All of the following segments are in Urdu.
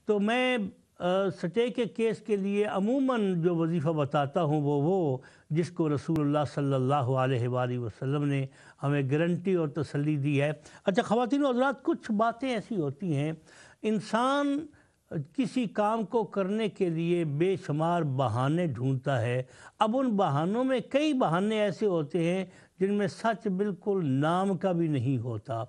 تو میں سٹے کے کیس کے لیے عموماً جو وظیفہ بتاتا ہوں وہ جس کو رسول اللہ صلی اللہ علیہ وآلہ وسلم نے ہمیں گارنٹی اور تسلی دی ہے۔ اچھا خواتین و حضرات، کچھ باتیں ایسی ہوتی ہیں، انسان کسی کام کو کرنے کے لیے بے شمار بہانے ڈھونڈتا ہے۔ اب ان بہانوں میں کئی بہانے ایسے ہوتے ہیں جن میں سچ بالکل نام کا بھی نہیں ہوتا۔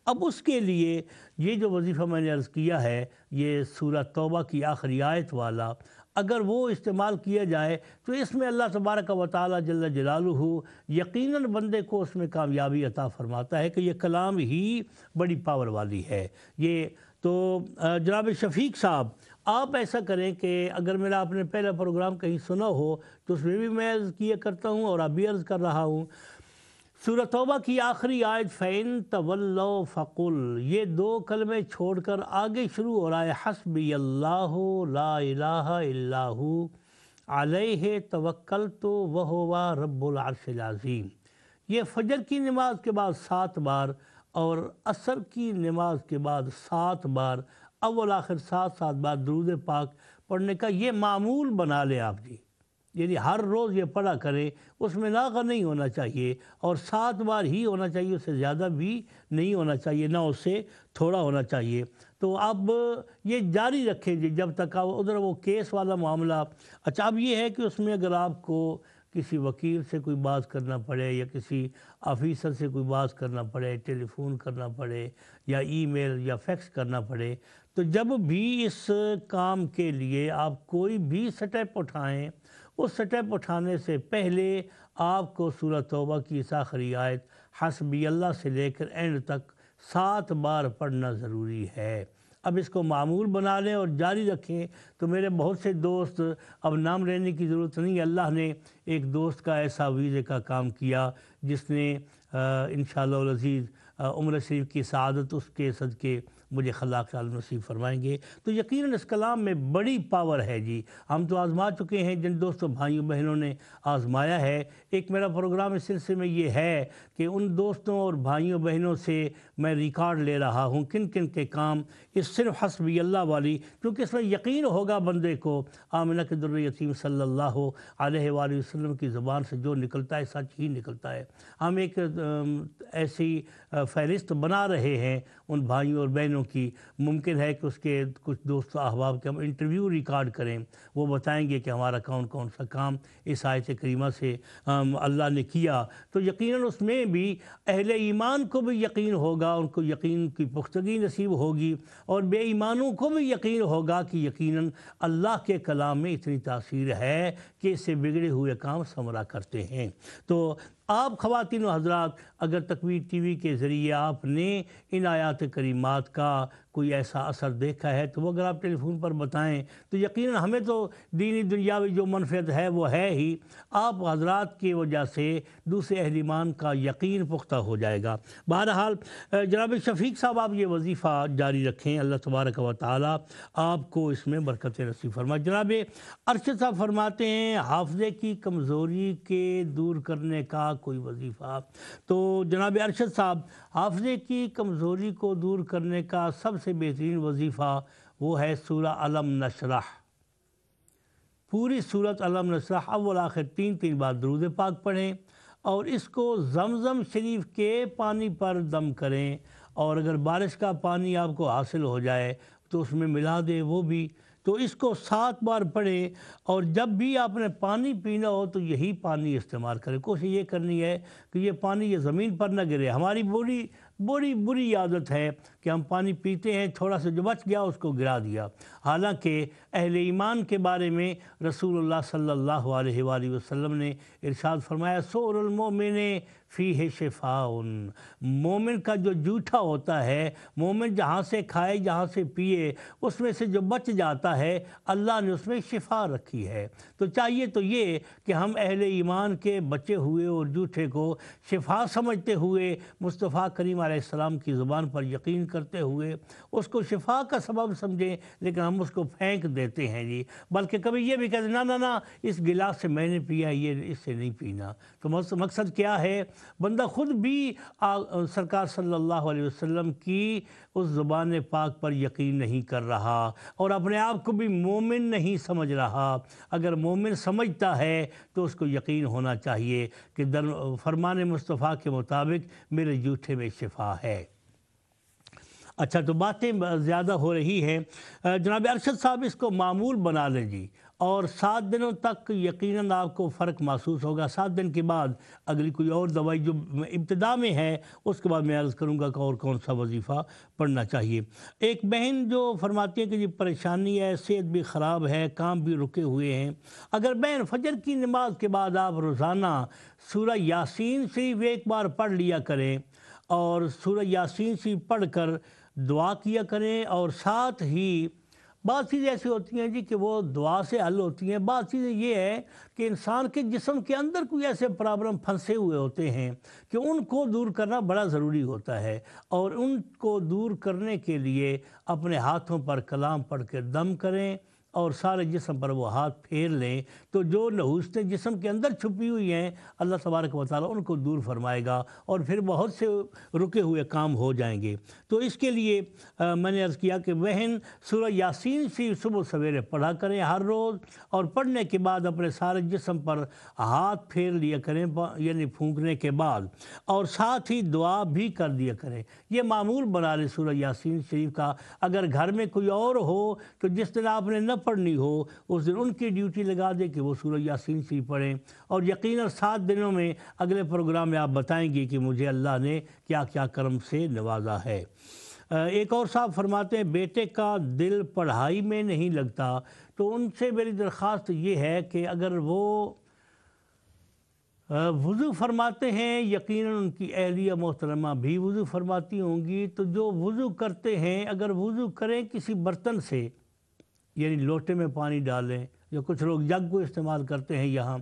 اب اس کے لیے یہ جو وظیفہ میں نے عرض کیا ہے، یہ سورہ توبہ کی آخری آیت والا، اگر وہ استعمال کیا جائے تو اس میں اللہ تبارک و تعالی جل جلالہ یقیناً بندے کو اس میں کامیابی عطا فرماتا ہے کہ یہ کلام ہی بڑی پاور والی ہے۔ یہ تو جناب شفیق صاحب، آپ ایسا کریں کہ اگر میرا آپ نے پہلا پروگرام کہیں سنا ہو تو اس میں بھی میں عرض کیا کرتا ہوں اور اب بھی عرض کر رہا ہوں، سورہ توبہ کی آخری آیت فَإِن تَوَلَّوْا فَقُلْ، یہ دو کلمے چھوڑ کر آگے شروع ہو رہا ہے حسبی اللہ لا الہ الا ہو علیہ توکلت وہو رب العرش العظیم۔ یہ فجر کی نماز کے بعد 7 بار اور عصر کی نماز کے بعد 7 بار، اول آخر 7 بار درود پاک پڑھنے کا یہ معمول بنا لیں آپ جی، یعنی ہر روز یہ پڑھا کرے، اس میں ناغہ نہیں ہونا چاہیے اور 7 بار ہی ہونا چاہیے، اس سے زیادہ بھی نہیں ہونا چاہیے، نہ اس سے تھوڑا ہونا چاہیے۔ تو اب یہ جاری رکھیں جی جب تک ادھر وہ کیس والا معاملہ۔ اچھا اب یہ ہے کہ اس میں اگر آپ کو کسی وکیل سے کوئی بات کرنا پڑے یا کسی آفیسر سے کوئی بات کرنا پڑے، ٹیلی فون کرنا پڑے یا ای میل یا فیکس کرنا پڑے، تو جب بھی اس کام کے لیے آپ کوئی بھی سٹیپ اٹھائیں، اس سٹیپ اٹھانے سے پہلے آپ کو سورہ توبہ کی اس آخری آیت حسبی اللہ سے لے کر اینڈ تک 7 بار پڑھنا ضروری ہے۔ اب اس کو معمول بنا لیں اور جاری رکھیں۔ تو میرے بہت سے دوست، اب نام لینے کی ضرورت نہیں، اللہ نے ایک دوست کا ایسا ویزے کا کام کیا جس نے انشاءاللہ العزیز عمر شریف کی سعادت اس کے صدقے مجھے خلاق سال نصیب فرمائیں گے۔ تو یقیناً اس کلام میں بڑی پاور ہے جی، ہم تو آزما چکے ہیں، جن دوستوں بھائیوں بہنوں نے آزمایا ہے۔ ایک میرا پروگرام اس سلسلے میں یہ ہے کہ ان دوستوں اور بھائیوں بہنوں سے میں ریکارڈ لے رہا ہوں کن کن کے کام اس صرف حسبی اللہ والی، کیونکہ اس میں یقین ہوگا بندے کو آمنہ کے در یتیم صلی اللہ علیہ وآلہ وسلم کی زبان سے جو نکلتا ہے سچ ہی نکلتا ہے۔ ہم ایک ایسی فہرست بنا رہے ہیں ان بھائیوں اور بہنوں کی، ممکن ہے کہ اس کے کچھ دوست احباب کے ہم انٹرویو ریکارڈ کریں، وہ بتائیں گے کہ ہمارا کون کون سا کام اس آیت کریمہ سے اللہ نے کیا۔ تو یقیناً اس میں بھی اہل ایمان کو بھی یقین ہوگا، ان کو یقین کی پختگی نصیب ہوگی، اور بے ایمانوں کو بھی یقین ہوگا کہ یقیناً اللہ کے کلام میں اتنی تاثیر ہے کہ اس سے بگڑے ہوئے کام ثمرہ کرتے ہیں۔ تو آپ خواتین و حضرات، اگر تکویر ٹی وی کے ذریعے آپ نے ان آیات کریمات کا کوئی ایسا اثر دیکھا ہے تو وہ اگر آپ ٹیلی فون پر بتائیں تو یقیناً ہمیں تو دینی دنیاوی جو منفعت ہے وہ ہے ہی، آپ حضرات کی وجہ سے دوسرے اہل ایمان کا یقین پختہ ہو جائے گا۔ بہرحال جناب شفیق صاحب، آپ یہ وظیفہ جاری رکھیں، اللہ تبارک و تعالی آپ کو اس میں برکت نصیب فرمائے۔ جناب ارشد صاحب فرماتے ہیں حافظے کی کمزوری کے دور کرنے کا کوئی وظیفہ۔ تو جناب ارشد صاحب، حافظے کی کمزوری کو دور کرنے کا سب سے بہترین وظیفہ وہ ہے سورہ علم نشرح۔ پوری سورۃ علم نشرح اول آخر 3 بار درود پاک پڑھیں اور اس کو زمزم شریف کے پانی پر دم کریں، اور اگر بارش کا پانی آپ کو حاصل ہو جائے تو اس میں ملا دیں وہ بھی، تو اس کو 7 بار پڑھیں، اور جب بھی آپ نے پانی پینا ہو تو یہی پانی استعمال کریں۔ کوشش یہ کرنی ہے کہ یہ پانی یہ زمین پر نہ گرے۔ ہماری بری عادت ہے کہ ہم پانی پیتے ہیں، تھوڑا سا جو بچ گیا اس کو گرا دیا، حالانکہ اہل ایمان کے بارے میں رسول اللہ صلی اللہ علیہ وآلہ وسلم نے ارشاد فرمایا سور المومن فیہ شفاء، مومن کا جو جوٹھا ہوتا ہے، مومن جہاں سے کھائے جہاں سے پیے اس میں سے جو بچ جاتا ہے اللہ نے اس میں شفا رکھی ہے۔ تو چاہیے تو یہ کہ ہم اہل ایمان کے بچے ہوئے اور جوٹھے کو شفا سمجھتے ہوئے مصطفیٰ کریم علیہ السلام کی زبان پر یقین کرتے ہوئے اس کو شفا کا سبب سمجھیں، لیکن ہم اس کو پھینک دیتے ہیں جی، بلکہ کبھی یہ بھی کہتے ہیں نہ نہ اس گلاس سے میں نے پیا، یہ اس سے نہیں پینا۔ تو مقصد کیا ہے، بندہ خود بھی سرکار صلی اللہ علیہ وسلم کی اس زبان پاک پر یقین نہیں کر رہا اور اپنے آپ کو بھی مومن نہیں سمجھ رہا۔ اگر مومن سمجھتا ہے تو اس کو یقین ہونا چاہیے کہ فرمان مصطفیٰ کے مطابق میرے جوٹے میں شفا ہے۔ اچھا، تو باتیں زیادہ ہو رہی ہیں، جناب ارشد صاحب اس کو معمول بنا لیں جی، اور 7 دنوں تک یقیناً آپ کو فرق محسوس ہوگا۔ 7 دن کے بعد اگلی کوئی اور دوائی جو ابتدا میں ہے اس کے بعد میں عرض کروں گا کہ اور کون سا وظیفہ پڑھنا چاہیے۔ ایک بہن جو فرماتی ہے کہ جی پریشانی ہے، صحت بھی خراب ہے، کام بھی رکے ہوئے ہیں، اگر بہن فجر کی نماز کے بعد آپ روزانہ سورہ یاسین شریف ایک بار پڑھ لیا کریں اور سورہ یاسین شریف پڑھ کر دعا کیا کریں، اور ساتھ ہی بعض چیزیں ایسی ہوتی ہیں جی کہ وہ دعا سے حل ہوتی ہیں، بعض چیزیں یہ ہے کہ انسان کے جسم کے اندر کوئی ایسے پرابلم پھنسے ہوئے ہوتے ہیں کہ ان کو دور کرنا بڑا ضروری ہوتا ہے، اور ان کو دور کرنے کے لیے اپنے ہاتھوں پر کلام پڑھ کے دم کریں اور سارے جسم پر وہ ہاتھ پھیر لیں، تو جو نحوستیں جسم کے اندر چھپی ہوئی ہیں اللہ تبارک و تعالیٰ ان کو دور فرمائے گا، اور پھر بہت سے رکے ہوئے کام ہو جائیں گے۔ تو اس کے لیے میں نے عرض کیا کہ بہن سورہ یاسین سے صبح سویرے پڑھا کریں ہر روز، اور پڑھنے کے بعد اپنے سارے جسم پر ہاتھ پھیر لیا کریں، یعنی پھونکنے کے بعد، اور ساتھ ہی دعا بھی کر دیا کریں۔ یہ معمول بنا لیں سورہ یاسین شریف کا۔ اگر گھر میں کوئی اور ہو تو جس دن آپ نے نہ پڑھنی ہو اس دن ان کی ڈیوٹی لگا دے کہ وہ سورہ یاسین شریف پڑھیں، اور یقیناً 7 دنوں میں اگلے پروگرام میں آپ بتائیں گے کہ مجھے اللہ نے کیا کیا کرم سے نوازا ہے۔ ایک اور صاحب فرماتے ہیں بیٹے کا دل پڑھائی میں نہیں لگتا، تو ان سے میری درخواست یہ ہے کہ اگر وہ وضو فرماتے ہیں، یقیناً ان کی اہلیہ محترمہ بھی وضو فرماتی ہوں گی، تو جو وضو کرتے ہیں اگر وضو کریں کسی برتن سے، یعنی لوٹے میں پانی ڈالیں، جو کچھ لوگ جگ کو استعمال کرتے ہیں یہاں،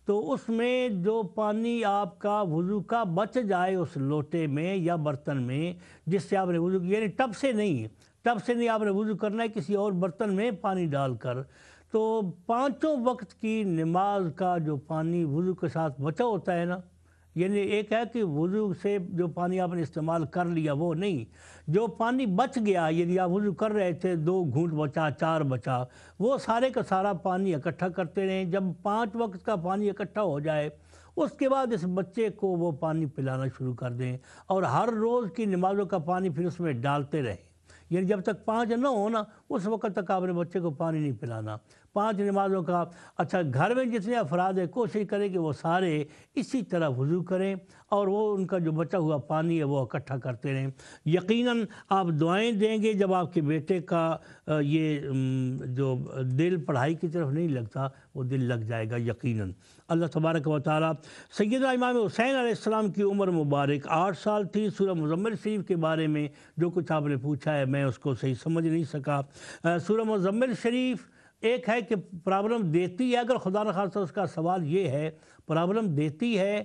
تو اس میں جو پانی آپ کا وضو کا بچ جائے اس لوٹے میں یا برتن میں جس سے آپ نے وضو کیا، یعنی ٹب سے نہیں آپ نے وضو کرنا ہے، کسی اور برتن میں پانی ڈال کر، تو 5 وقت کی نماز کا جو پانی وضو کے ساتھ بچا ہوتا ہے نا، یعنی ایک ہے کہ وضو سے جو پانی آپ نے استعمال کر لیا وہ نہیں، جو پانی بچ گیا، یعنی آپ وضو کر رہے تھے 2 گھونٹ بچا، 4 بچا، وہ سارے کا سارا پانی اکٹھا کرتے رہیں۔ جب 5 وقت کا پانی اکٹھا ہو جائے اس کے بعد اس بچے کو وہ پانی پلانا شروع کر دیں، اور ہر روز کی نمازوں کا پانی پھر اس میں ڈالتے رہیں، یعنی جب تک 5 نہ ہو نا اس وقت تک آپ نے بچے کو پانی نہیں پلانا 5 نمازوں کا۔ اچھا، گھر میں جتنے افراد ہیں کوشش کریں کہ وہ سارے اسی طرح وضو کریں اور وہ ان کا جو بچا ہوا پانی ہے وہ اکٹھا کرتے رہیں۔ یقیناً آپ دعائیں دیں گے جب آپ کے بیٹے کا یہ جو دل پڑھائی کی طرف نہیں لگتا وہ دل لگ جائے گا یقیناً۔ اللہ تبارک و تعالیٰ سیدنا امام حسین علیہ السلام کی عمر مبارک 8 سال تھی۔ سورہ مزمل شریف کے بارے میں جو کچھ آپ نے پوچھا ہے میں اس کو صحیح سمجھ نہیں سکا۔ سورہ مزمل شریف ایک ہے کہ پرابلم دیتی ہے، اگر خدا نخواستہ اس کا سوال یہ ہے پرابلم دیتی ہے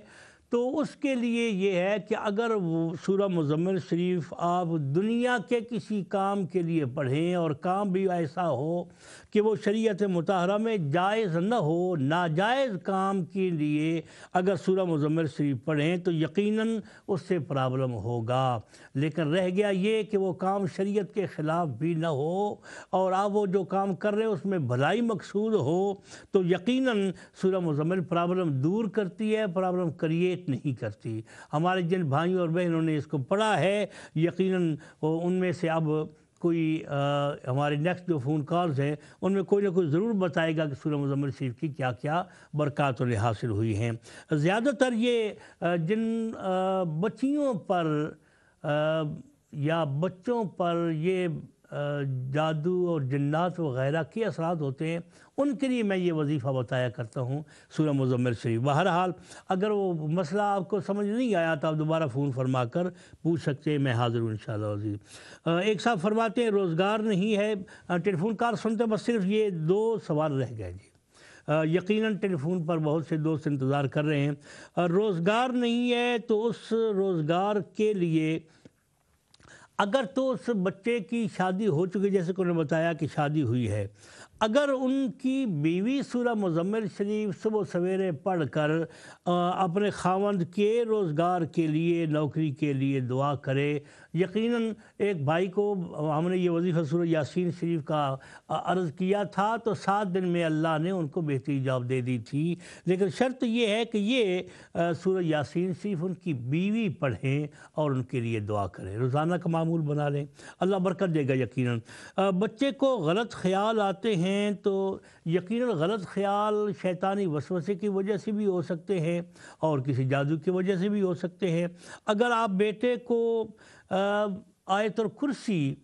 تو اس کے لیے یہ ہے کہ اگر وہ سورہ مزمل شریف آپ دنیا کے کسی کام کے لیے پڑھیں اور کام بھی ایسا ہو کہ وہ شریعت مطہرہ میں جائز نہ ہو، ناجائز کام کے لیے اگر سورہ مزمل شریف پڑھیں تو یقیناً اس سے پرابلم ہوگا، لیکن رہ گیا یہ کہ وہ کام شریعت کے خلاف بھی نہ ہو اور آپ وہ جو کام کر رہے ہیں اس میں بھلائی مقصود ہو تو یقیناً سورہ مزمل پرابلم دور کرتی ہے، پرابلم کریٹ نہیں کرتی۔ ہمارے جن بھائیوں اور بہنوں نے اس کو پڑھا ہے یقیناً ان میں سے اب کوئی ہمارے نیکسٹ جو فون کالز ہیں ان میں کوئی نہ کوئی ضرور بتائے گا کہ سورہ مزمل شریف کی کیا کیا برکات انہیں حاصل ہوئی ہیں۔ زیادہ تر یہ جن بچیوں پر یا بچوں پر یہ جادو اور جنات وغیرہ کے اثرات ہوتے ہیں ان کے لیے میں یہ وظیفہ بتایا کرتا ہوں سورہ مزمل شریف۔ بہرحال اگر وہ مسئلہ آپ کو سمجھ نہیں آیا تو آپ دوبارہ فون فرما کر پوچھ سکتے ہیں، میں حاضر ہوں انشاءاللہ عزیز۔ ایک صاحب فرماتے ہیں روزگار نہیں ہے، ٹیلی فون کال سنتے بس صرف یہ 2 سوال رہ گئے جی۔ یقیناً ٹیلی فون پر بہت سے دوست انتظار کر رہے ہیں۔ روزگار نہیں ہے تو اس روزگار کے لیے اگر تو اس بچے کی شادی ہو چکی، جیسے کہ انہوں نے بتایا کہ شادی ہوئی ہے، اگر ان کی بیوی سورہ مزمل شریف صبح سویرے پڑھ کر اپنے خاوند کے روزگار کے لیے، نوکری کے لیے دعا کرے، یقیناً ایک بھائی کو ہم نے یہ وظیفہ سورہ یاسین شریف کا عرض کیا تھا تو 7 دن میں اللہ نے ان کو بہتری جواب دے دی تھی، لیکن شرط یہ ہے کہ یہ سورہ یاسین شریف ان کی بیوی پڑھیں اور ان کے لیے دعا کریں، روزانہ کا معمول بنا لیں، اللہ برکت دے گا یقیناً۔ بچے کو غلط خیال آتے ہیں تو یقیناً غلط خیال شیطانی وسوسے کی وجہ سے بھی ہو سکتے ہیں اور کسی جادو کی وجہ سے بھی ہو سکتے ہیں۔ اگر آپ بیٹے کو آیت الکرسی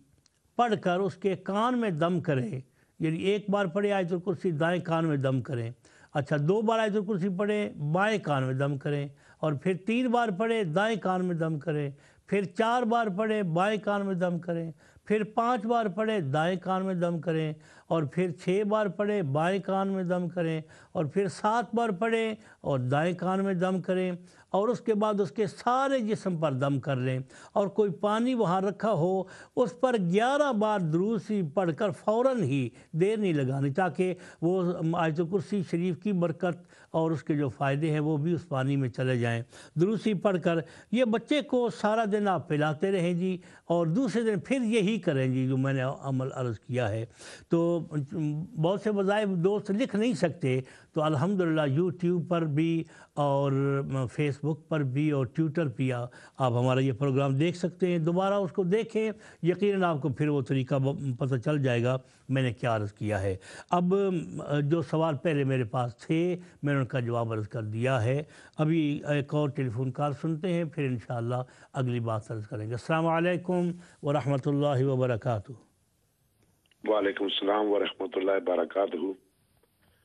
پڑھ کر اس کے کان میں دم کریں، یعنی ایک بار پڑھے آیت الکرسی دائیں کان میں دم کریں، اچھا 2 بار آیت الکرسی پڑھیں بائیں کان میں دم کریں، اور پھر 3 بار پڑھے دائیں کان میں دم کریں، پھر 4 بار پڑھے بائیں کان میں دم کریں، پھر 5 بار پڑھے دائیں کان میں دم کریں، اور پھر 6 بار پڑھے بائیں کان میں دم کریں، اور پھر 7 بار پڑھیں اور دائیں کان میں دم کریں، اور اس کے بعد اس کے سارے جسم پر دم کر لیں، اور کوئی پانی وہاں رکھا ہو اس پر 11 بار درود شریف پڑھ کر فوراً ہی، دیر نہیں لگانی، تاکہ وہ آیت الکرسی شریف کی برکت اور اس کے جو فائدے ہیں وہ بھی اس پانی میں چلے جائیں۔ درود شریف پڑھ کر یہ بچے کو سارا دن آپ پلاتے رہیں جی، اور دوسرے دن پھر یہی کریں جی جو میں نے عمل عرض کیا ہے۔ تو بہت سے وظائف دوست لکھ نہیں سکتے تو الحمدللہ یوٹیوب پر بھی اور فیس بک پر بھی اور ٹویٹر پہ آپ ہمارا یہ پروگرام دیکھ سکتے ہیں، دوبارہ اس کو دیکھیں، یقیناً آپ کو پھر وہ طریقہ پتہ چل جائے گا میں نے کیا عرض کیا ہے۔ اب جو سوال پہلے میرے پاس تھے میں نے ان کا جواب عرض کر دیا ہے، ابھی ایک اور ٹیلی فون کال سنتے ہیں، پھر انشاءاللہ اگلی بات عرض کریں گے۔ السلام علیکم ورحمۃ اللہ وبرکاتہ۔ وعلیکم السلام ورحمۃ اللہ وبرکاتہ۔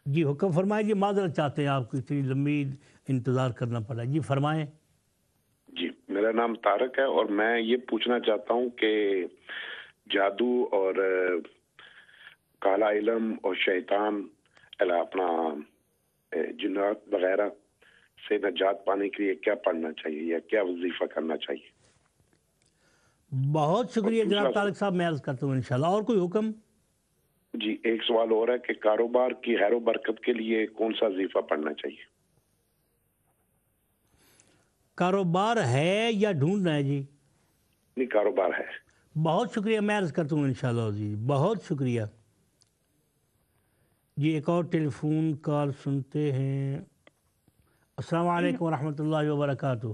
جی حکم فرمائیں جی، معذرت چاہتے ہیں آپ کو اتنی لمبی انتظار کرنا پڑا، جی فرمائیں۔ جی میرا نام طارق ہے اور میں یہ پوچھنا چاہتا ہوں کہ جادو اور کالا علم اور شیطان اپنا جنات وغیرہ سے نجات پانے کے لیے کیا پڑھنا چاہیے یا کیا وظیفہ کرنا چاہیے؟ بہت شکریہ جناب طارق صاحب، میں عرض کرتا ہوں انشاءاللہ۔ اور کوئی حکم؟ جی ایک سوال اور ہے کہ کاروبار کی خیر و برکت کے لیے کون سا وظیفہ پڑھنا چاہیے؟ کاروبار ہے یا ڈھونڈنا ہے جی؟ نہیں کاروبار ہے۔ بہت شکریہ، میں عرض کرتا ہوں انشاءاللہ جی، بہت شکریہ۔ جی ایک اور ٹیلی فون کال سنتے ہیں۔ السلام علیکم ورحمۃ اللہ وبرکاتہ۔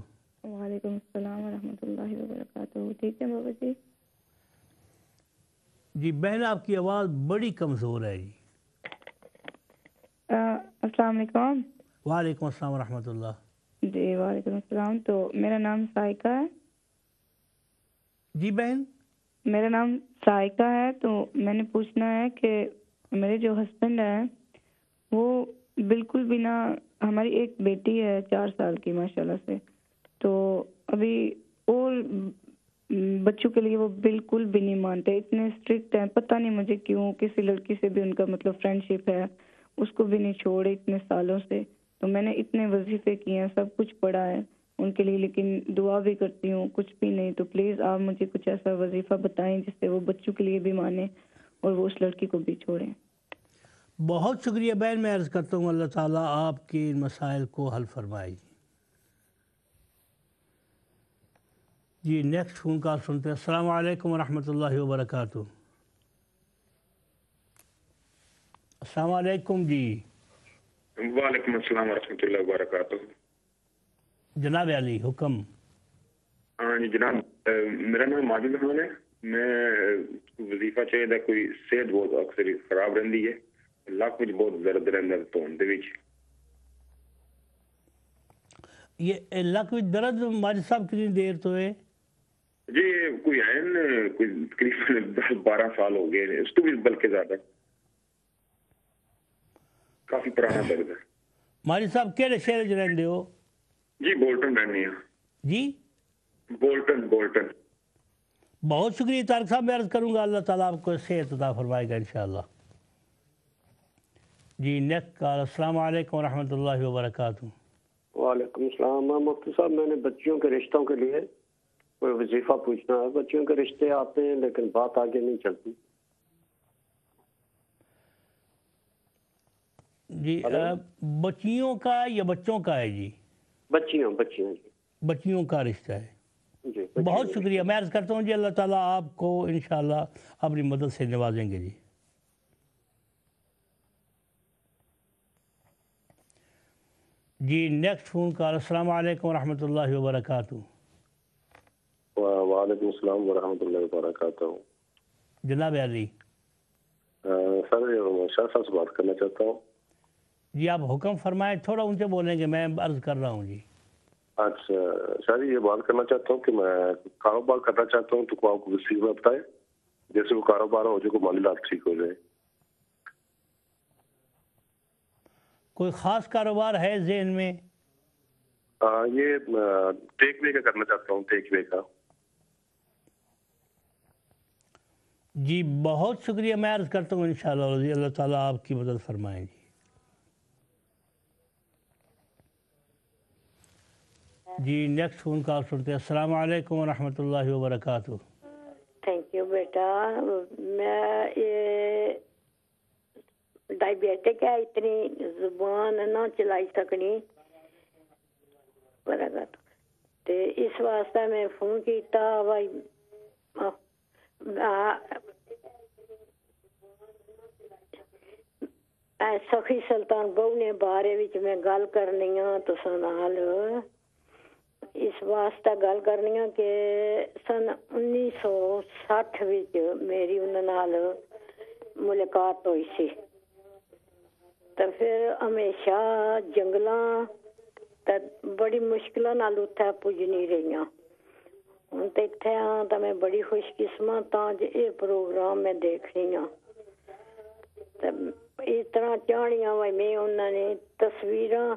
وعلیکم السلام ورحمۃ اللہ وبرکاتہ۔ ٹھیک ہے بابا جی؟ جی بہن آپ کی آواز بڑی کمزور ہے جی۔ السلام علیکم۔ وعلیکم السلام ورحمۃ اللہ۔ جی وعلیکم السلام۔ تو میرا نام سائقہ ہے۔ جی بہن؟ میرا نام سائقہ ہے، تو میں نے پوچھنا ہے کہ میرے جو ہسبینڈ ہیں وہ بالکل بھی نہ، ہماری ایک بیٹی ہے 4 سال کی ماشاءاللہ سے، تو ابھی اور بچوں کے لیے وہ بالکل بھی نہیں مانتے، اتنے اسٹرکٹ ہیں، پتہ نہیں مجھے کیوں، کسی لڑکی سے بھی ان کا مطلب فرینڈ شپ ہے، اس کو بھی نہیں چھوڑے اتنے سالوں سے۔ تو میں نے اتنے وظیفے کیے ہیں، سب کچھ پڑھا ہے ان کے لیے، لیکن دعا بھی کرتی ہوں، کچھ بھی نہیں۔ تو پلیز آپ مجھے کچھ ایسا وظیفہ بتائیں جس سے وہ بچوں کے لیے بھی مانیں اور وہ اس لڑکی کو بھی چھوڑیں۔ بہت شکریہ بہن، میں عرض کرتا ہوں اللہ تعالیٰ آپ کے ان مسائل کو حل فرمائے۔ جی نیکسٹ فون کال سنتے ہیں۔ السلام علیکم ورحمۃ اللہ وبرکاتہ۔ السلام علیکم جی۔ وعلیکم السلام ورحمۃ اللہ وبرکاتہ۔ جناب علی حکم۔ ہاں جی جناب، میرا نام ماجد خان ہے، میں وظیفہ چاہیے تھا، کوئی صحت بہت اکثر خراب رہتی ہے، لک وچ بہت درد رہتا ہے دھون دے وچ۔ یہ لک وچ درد ماجد صاحب کتنی دیر تو ہے؟ جی کوئی ہے نا، کوئی تقریباً 10-12 سال ہو گئے، اس تو بھی بلکہ زیادہ، کافی پرانا درد ہے۔ ماجد صاحب کہڑے شہر چ رہندے ہو؟ جی بولٹن رہنی ہوں۔ جی بولٹن۔ بہت شکریہ طارق صاحب، میں عرض کروں گا اللہ تعالیٰ آپ کو صحت عطا فرمائے گا انشاءاللہ۔ جی نیکسٹ کال۔ السلام علیکم ورحمۃ اللہ وبرکاتہ۔ وعلیکم السلام۔ مفتی صاحب میں نے بچیوں کے رشتوں کے لیے کوئی وظیفہ پوچھنا ہے. بچیوں کے رشتے آتے ہیں لیکن بات آگے نہیں چلتی. جی بچیوں کا یا بچوں کا ہے؟ جی بچیوں جی. بچیوں کا رشتہ ہے. جی بہت شکریہ. میں عرض کرتا ہوں جی اللہ تعالیٰ آپ کو انشاءاللہ اپنی مدد سے نوازیں گے. جی نیکسٹ فون کال. السلام علیکم ورحمۃ اللہ وبرکاتہ. وعلیکم السلام ورحمۃ اللہ وبرکاتہ. جناب علی سر شاہ صاحب سے بات کرنا چاہتا ہوں. جی آپ حکم فرمائیں. تھوڑا اونچے بولیں گے، میں عرض کر رہا ہوں. جی اچھا شاہ جی، یہ بات کرنا چاہتا ہوں کہ میں کاروبار کرنا چاہتا ہوں، تو آپ کو کسی میں بتائے جیسے وہ کاروبار ہو جائے، کو مالی حالت ٹھیک ہو جائے. کوئی خاص کاروبار ہے ذہن میں؟ یہ ٹیک وے کا کرنا چاہتا ہوں، ٹیک وے کا. جی بہت شکریہ. میں عرض کرتا ہوں انشاءاللہ اللہ تعالیٰ آپ کی مدد فرمائیں. جی نیکسٹ فون کال سنتے ہیں. السلام علیکم ورحمۃ اللہ وبرکاتہ. تھینک یو بیٹا. میں یہ ڈائبیٹک ہے، اتنی زبان نہ چلائی سکنی تے اس واسطے میں فون کیتا. بھائی سخی سلطان بہو نے بارے وچ میں گل کرنی ہاں تساں نال. اس واسطے گل کرنی ہاں کہ سن 1960 وچ میری انہاں نال ملاقات ہوئی سی. تو پھر ہمیشہ جنگلاں تے بڑی مشکلاں نال اتھے پجنی رہی ہاں. ہن تے اتھے ہاں تے میں بڑی خوش قسمت ہاں جے اے پروگرام میں دیکھ رہی ہاں. تے اس طرح چاہنیاں وائی میں انہاں نے تصویراں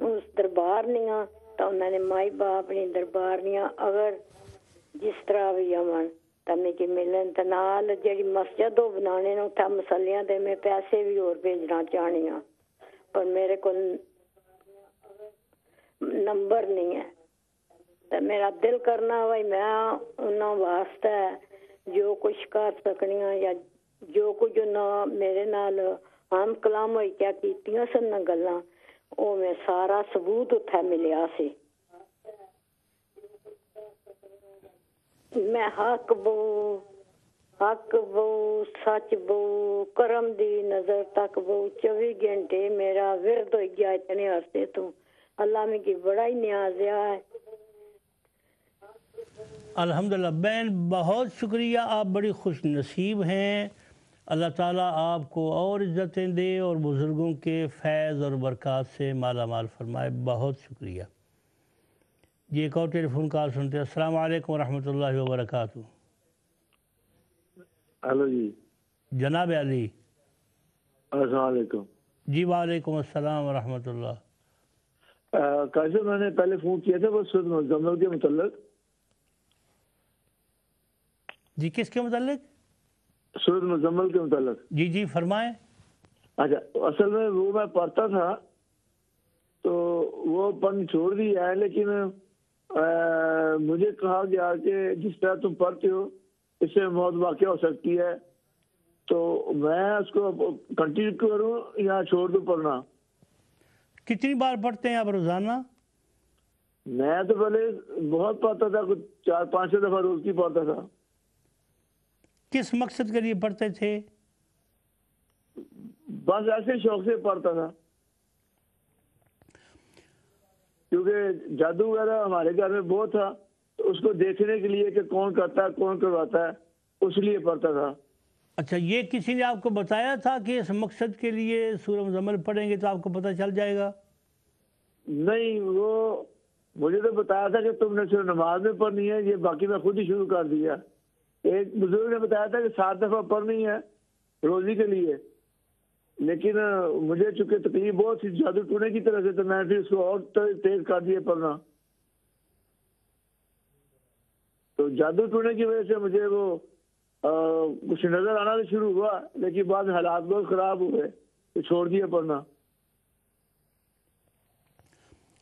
اس دربار نیاں تو انہاں نے مائی باپ اپنی دربار نیاں اگر جس طرح بھی امن تمہیں کہ ملن تے نال جڑی مسجد وہ بنانے نے اتھا مسلیاں دے میں پیسے بھی اور بھیجنا چاہنی ہاں، پر میرے کو نمبر نہیں ہے. تے میرا دل کرنا بھائی میں انہاں واسطے جو کچھ کر سکنی ہاں یا جو کچھ انہاں میرے نال ہم کلام ہوئی کیا کیتیاں سن نہ گلاں او میں سارا ثبوت اتھا ملیا سی. میں حق بو سچ بو کرم دی نظر تک بو 24 گھنٹے میرا ورد ہو گیا اتنے عرصے تو. اللہ میں کی بڑا ہی نیاز ہے. الحمدللہ بہن بہت شکریہ. آپ بڑی خوش نصیب ہیں. اللہ تعالیٰ آپ کو اور عزتیں دے اور بزرگوں کے فیض اور برکات سے مالا مال فرمائے. بہت شکریہ. یہ ایک اور ٹیلی فون کال سنتے ہیں. السلام علیکم ورحمۃ اللہ وبرکاتہ. ہلو جی جناب علی. السلام علیکم. جی وعلیکم السلام ورحمۃ اللہ. کیسے میں نے پہلے فون کیا تھا وہ سورۃ مزمل کے متعلق. جی کس کے متعلق؟ سورۃ مزمل کے متعلق. جی جی فرمائیں. اچھا اصل میں وہ میں پڑھتا تھا تو وہ پڑھنا چھوڑ دیا ہے، لیکن مجھے کہا گیا کہ جس طرح تم پڑھتے ہو اس سے موت واقع ہو سکتی ہے، تو میں اس کو کنٹینیو کروں یا چھوڑ دوں پڑھنا؟ کتنی بار پڑھتے ہیں آپ روزانہ؟ میں تو پہلے بہت پڑھتا تھا، کچھ 4-5 دفعہ روز کی پڑھتا تھا. کس مقصد کے لیے پڑھتے تھے؟ بس ایسے شوق سے پڑھتا تھا، کیونکہ جادو وغیرہ ہمارے گھر میں بہت تھا، تو اس کو دیکھنے کے لیے کہ کون کرتا ہے کون کرواتا ہے اس لیے پڑھتا تھا. اچھا یہ کسی نے آپ کو بتایا تھا کہ اس مقصد کے لیے سورہ مزمل پڑھیں گے تو آپ کو پتہ چل جائے گا؟ نہیں، وہ مجھے تو بتایا تھا کہ تم نے صرف نماز میں پڑھنی ہے، یہ باقی میں خود ہی شروع کر دیا. ایک بزرگ نے بتایا تھا کہ 7 دفعہ پڑھنی ہے روزی کے لیے، لیکن مجھے چونکہ تکلیف بہت سی جادو ٹونے کی طرح سے، تو میں پھر اس کو اور تیز کر دیا پڑھنا. تو جادو ٹونے کی وجہ سے مجھے وہ کچھ نظر آنا تو شروع ہوا، لیکن بعد حالات بہت خراب ہوئے تو چھوڑ دیا پڑھنا.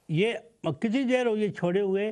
یہ کتنی دیر ہو یہ چھوڑے ہوئے؟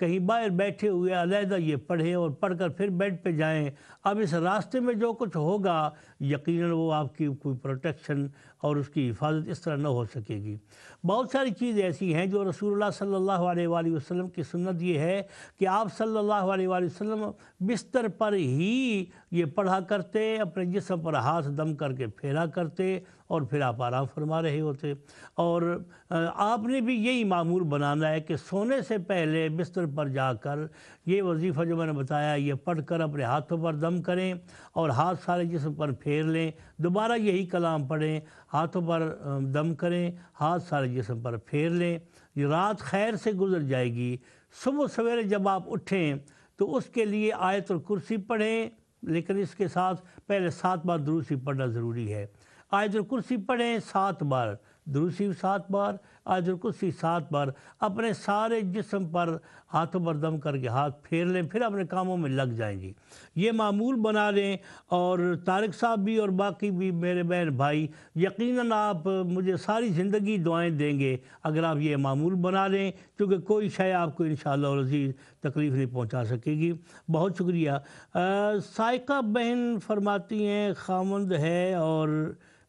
کہیں باہر بیٹھے ہوئے علیحدہ یہ پڑھیں اور پڑھ کر پھر بیڈ پہ جائیں. اب اس راستے میں جو کچھ ہوگا یقیناً وہ آپ کی کوئی پروٹیکشن اور اس کی حفاظت اس طرح نہ ہو سکے گی. بہت ساری چیز ایسی ہیں جو رسول اللہ صلی اللہ علیہ وآلہ وسلم کی سنت یہ ہے کہ آپ صلی اللہ علیہ وآلہ وسلم بستر پر ہی یہ پڑھا کرتے, اپنے جسم پر ہاتھ دم کر کے پھیرا کرتے اور پھر آپ آرام فرما رہے ہوتے. اور آپ نے بھی یہی معمول بنانا ہے کہ سونے سے پہلے بستر پر جا کر یہ وظیفہ جو میں نے بتایا یہ پڑھ کر اپنے ہاتھوں پر دم کریں اور ہاتھ سارے جسم پر پھیر لیں. دوبارہ یہی کلام پڑھیں, ہاتھوں پر دم کریں, ہاتھ سارے جسم پر پھیر لیں. یہ رات خیر سے گزر جائے گی. صبح سویرے جب آپ اٹھیں تو اس کے لیے آیت الکرسی پڑھیں, لیکن اس کے ساتھ پہلے 7 بار درود شریف پڑھنا ضروری ہے. آیت الکرسی پڑھیں 7 بار, درود شریف 7 بار, آیت الکرسی 7 بار. اپنے سارے جسم پر ہاتھوں پر دم کر کے ہاتھ پھیر لیں, پھر اپنے کاموں میں لگ جائیں جی. یہ معمول بنا لیں. اور طارق صاحب بھی اور باقی بھی میرے بہن بھائی, یقیناً آپ مجھے ساری زندگی دعائیں دیں گے اگر آپ یہ معمول بنا لیں, کیونکہ کوئی شے آپ کو انشاءاللہ العزیز تکلیف نہیں پہنچا سکے گی. بہت شکریہ. سائقہ بہن فرماتی ہیں خاوند ہے اور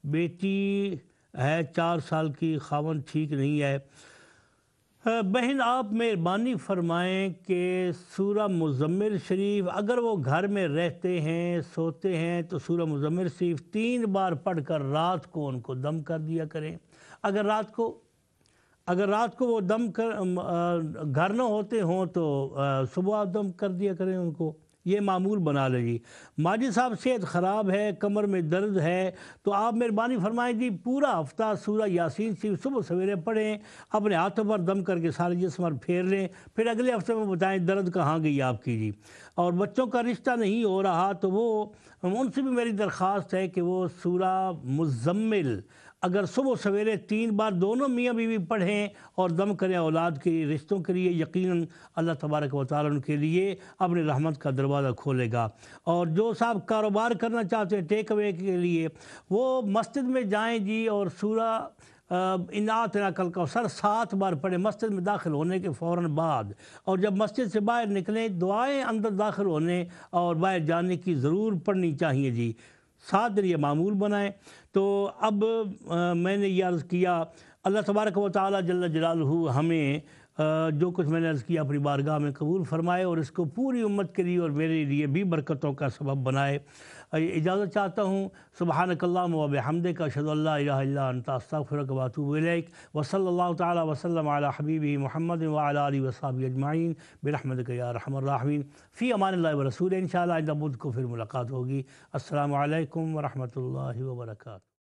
بیٹی ہے 4 سال کی, خاوند ٹھیک نہیں ہے. بہن آپ مہربانی فرمائیں کہ سورہ مزمل شریف اگر وہ گھر میں رہتے ہیں سوتے ہیں تو سورہ مزمل شریف 3 بار پڑھ کر رات کو ان کو دم کر دیا کریں. اگر رات کو وہ دم کر گھر نہ ہوتے ہوں تو صبح دم کر دیا کریں ان کو. یہ معمول بنا لیں جی. ماجد صاحب صحت خراب ہے, کمر میں درد ہے, تو آپ مہربانی فرمائیں جی پورا ہفتہ سورہ یاسین شریف صبح سویرے پڑھیں, اپنے ہاتھوں پر دم کر کے سارے جسم پر پھیر لیں, پھر اگلے ہفتے میں بتائیں درد کہاں گئی آپ کی جی. اور بچوں کا رشتہ نہیں ہو رہا تو وہ ان سے بھی میری درخواست ہے کہ وہ سورہ مزمل اگر صبح سویرے 3 بار دونوں میاں بیوی پڑھیں اور دم کریں اولاد کے رشتوں کے لیے, یقیناً اللہ تبارک و تعالیٰ ان کے لیے اپنے رحمت کا دروازہ کھولے گا. اور جو صاحب کاروبار کرنا چاہتے ہیں ٹیک اوے کے لیے, وہ مسجد میں جائیں جی اور سورہ انا اعطیناک الکوثر 7 بار پڑھیں مسجد میں داخل ہونے کے فوراً بعد. اور جب مسجد سے باہر نکلیں دعائیں اندر داخل ہونے اور باہر جانے کی ضرور پڑھنی چاہیے جی. 7 دن یہ معمول بنائیں. تو اب میں نے یہ عرض کیا, اللہ تبارک و تعالیٰ جل جلالہ ہمیں جو کچھ میں نے عرض کیا اپنی بارگاہ میں قبول فرمائے اور اس کو پوری امت کے لیے اور میرے لیے بھی برکتوں کا سبب بنائے. اجازت چاہتا ہوں. سبحانک اللہم و بحمدک اشہد ان لا الہ الا انت استغفرک و اتوب الیک. وصلی اللہ تعالی وسلم علی حبیبہ محمد وعلی آلہ وصحبہ اجمعین برحمتک یا ارحم الراحمین. فی امان اللہ و رسول. انشاءاللہ آئندہ بدھ کو پھر ملاقات ہوگی. السلام علیکم ورحمۃ اللہ وبرکاتہ.